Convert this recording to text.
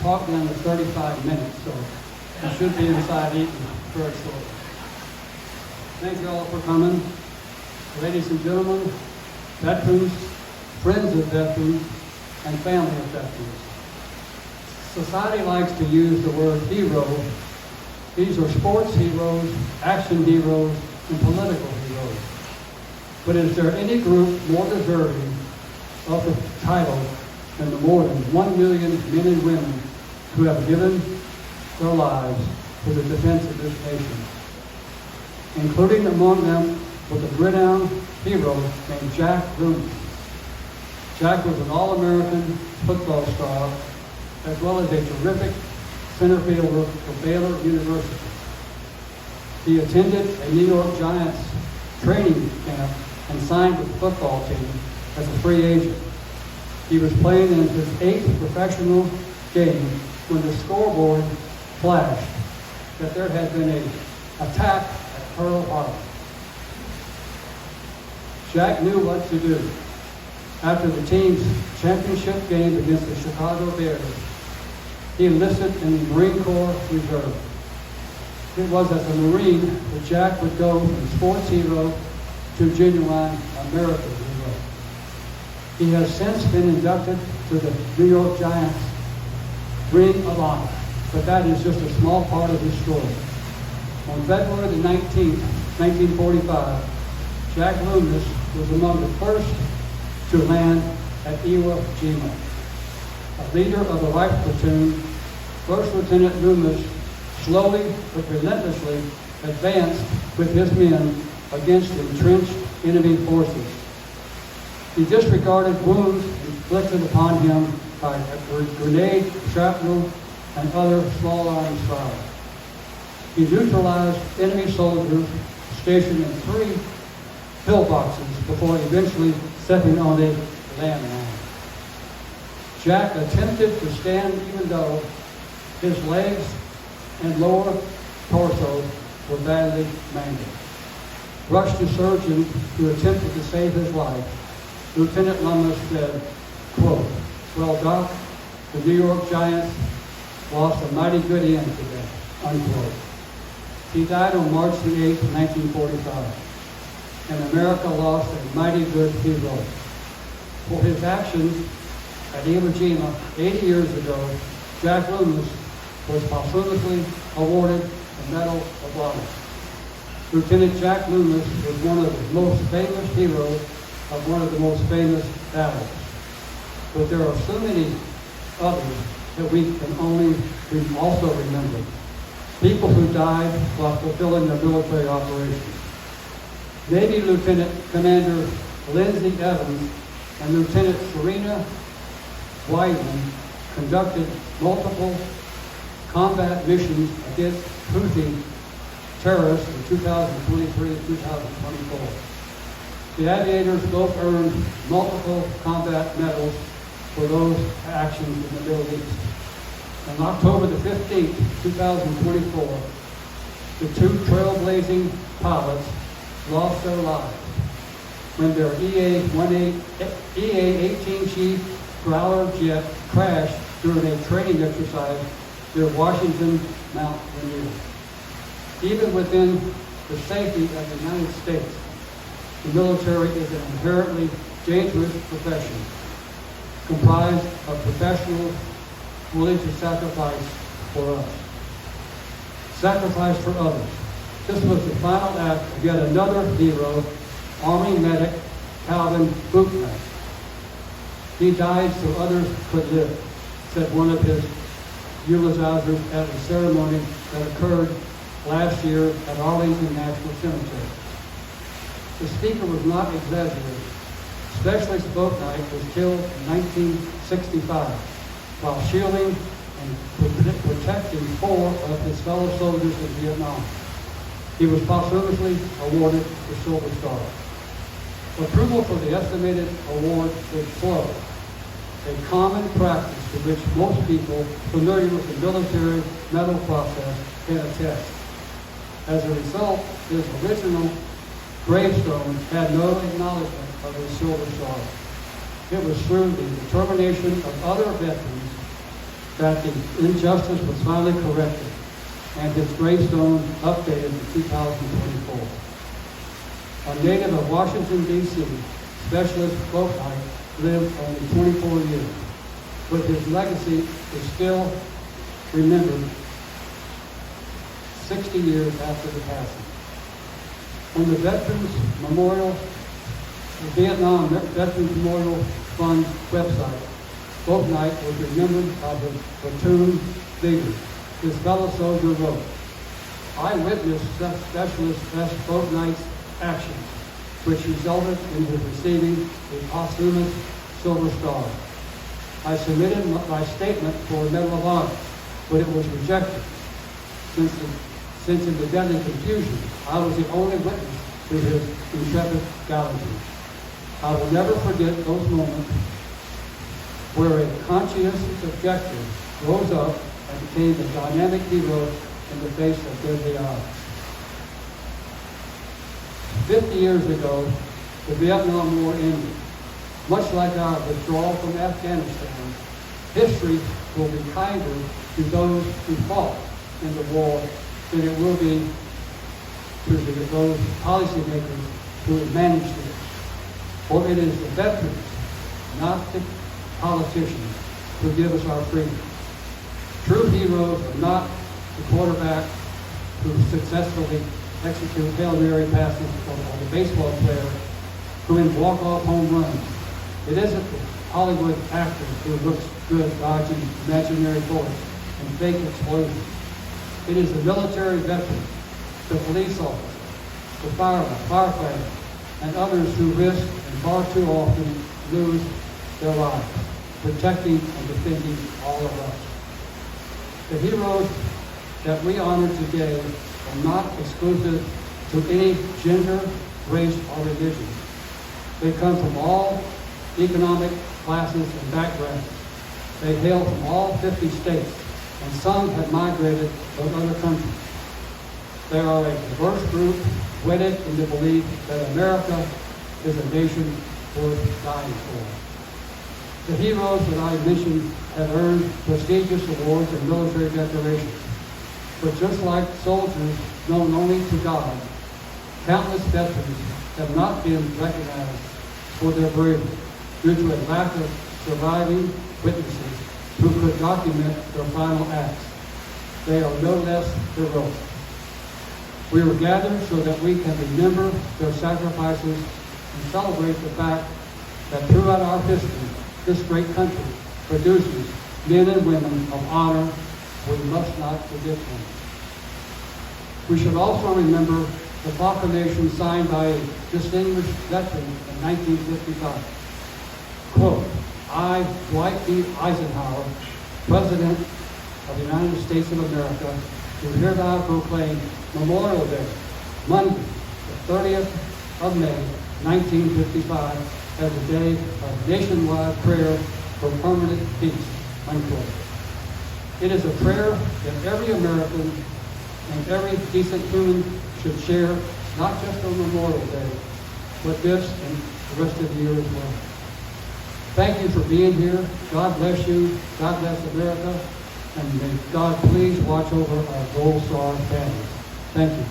talk down to 35 minutes, so I should be inside eating very shortly. Thank you all for coming. Ladies and gentlemen, veterans, friends of veterans, and family of veterans. Society likes to use the word hero. These are sports heroes, action heroes, and political heroes. But is there any group more deserving of the title than the more than 1 million men and women who have given their lives for the defense of this nation? Including among them was a gridiron hero named Jack Loomis. Jack was an All-American football star, as well as a terrific center fielder for Baylor University. He attended a New York Giants training camp and signed with the football team as a free agent. He was playing in his 8th professional game when the scoreboard flashed that there had been an attack at Pearl Harbor. Jack knew what to do. After the team's championship game against the Chicago Bears, he enlisted in the Marine Corps Reserve. It was as a Marine that Jack would go from sports hero to genuine American hero. He has since been inducted to the New York Giants Ring of Honor, but that is just a small part of his story. On February the 19th, 1945, Jack Loomis was among the first to land at Iwo Jima. A leader of the rifle platoon, First Lieutenant Loomis slowly but relentlessly advanced with his men against entrenched enemy forces. He disregarded wounds inflicted upon him by a grenade, shrapnel, and other small arms fire. He neutralized enemy soldiers stationed in 3 pillboxes before eventually stepping on a landmine. Jack attempted to stand even though his legs and lower torso were badly mangled. Rushed to surgeons who attempted to save his life, Lieutenant Loomis said, quote, "Well, Doc, the New York Giants lost a mighty good end today," unquote. He died on March the 8th, 1945, and America lost a mighty good hero. For his actions at Iwo Jima 80 years ago, Jack Loomis was posthumously awarded the Medal of Honor. Lieutenant Jack Loomis was one of the most famous heroes of one of the most famous battles. But there are so many others that we also remember. People who died while fulfilling their military operations. Navy Lieutenant Commander Lindsay Evans and Lieutenant Serena Weidman conducted multiple combat missions against Houthi terrorists in 2023 and 2024. The aviators both earned multiple combat medals for those actions in the Middle East. On October the 15th, 2024, the 2 trailblazing pilots lost their lives when their EA-18G Growler jet crashed during a training exercise near Washington Mount Rainier. Even within the safety of the United States, the military is an inherently dangerous profession, comprised of professionals willing to sacrifice for us. Sacrifice for others. This was the final act of yet another hero, Army medic Calvin Buchner. He died so others could live, said one of his eulogizers at a ceremony that occurred last year at Arlington National Cemetery. The speaker was not exaggerating. Specialist Boatnight was killed in 1965 while shielding and protecting 4 of his fellow soldiers in Vietnam. He was posthumously awarded the Silver Star. Approval for the estimated award was slow, a common practice to which most people familiar with the military medal process can attest. As a result, his original gravestone had no acknowledgement of his Silver Star. It was through the determination of other veterans that the injustice was finally corrected and his gravestone updated in 2024. A native of Washington, D.C., Specialist Boatwright lived only 24 years, but his legacy is still remembered 60 years after the passing. On the Vietnam Veterans Memorial Fund website, Boatwright was remembered by the platoon leader. His fellow soldier wrote, "I witnessed Specialist S. Boatwright's actions, which resulted in his receiving a posthumous Silver Star. I submitted my statement for a Medal of Honor, but it was rejected. Since in the deadly confusion, I was the only witness to his intrepid gallantry. I will never forget those moments where a conscientious objector rose up and became a dynamic hero in the face of deadly odds." 50 years ago, the Vietnam War ended. Much like our withdrawal from Afghanistan, history will be kinder to those who fought in the war than it will be to those policymakers who have managed it. For it is the veterans, not the politicians, who give us our freedom. True heroes are not the quarterback who successfully execute Hail Mary passes or the baseball player who win walk-off home runs. It isn't the Hollywood actor who looks good dodging imaginary bullets and fake explosions. It is the military veteran, the police officer, the fireman, firefighter, and others who risk and far too often lose their lives, protecting and defending all of us. The heroes that we honor today are not exclusive to any gender, race, or religion. They come from all economic classes and backgrounds. They hail from all 50 states, and some have migrated from other countries. They are a diverse group wedded in the belief that America is a nation worth dying for. The heroes that I mentioned have earned prestigious awards and military decorations. But just like soldiers known only to God, countless veterans have not been recognized for their bravery due to a lack of surviving witnesses who could document their final acts. They are no less heroic. We are gathered so that we can remember their sacrifices and celebrate the fact that throughout our history, this great country produces men and women of honor. We must not forget them. We should also remember the proclamation signed by a distinguished veteran in 1955. Quote, "I, Dwight D. Eisenhower, President of the United States of America, do hereby proclaim Memorial Day, Monday, the 30th of May, 1955, as a day of nationwide prayer for permanent peace," unquote. It is a prayer that every American and every decent human should share, not just on Memorial Day, but this and the rest of the year as well. Thank you for being here. God bless you. God bless America. And may God please watch over our Gold Star families. Thank you.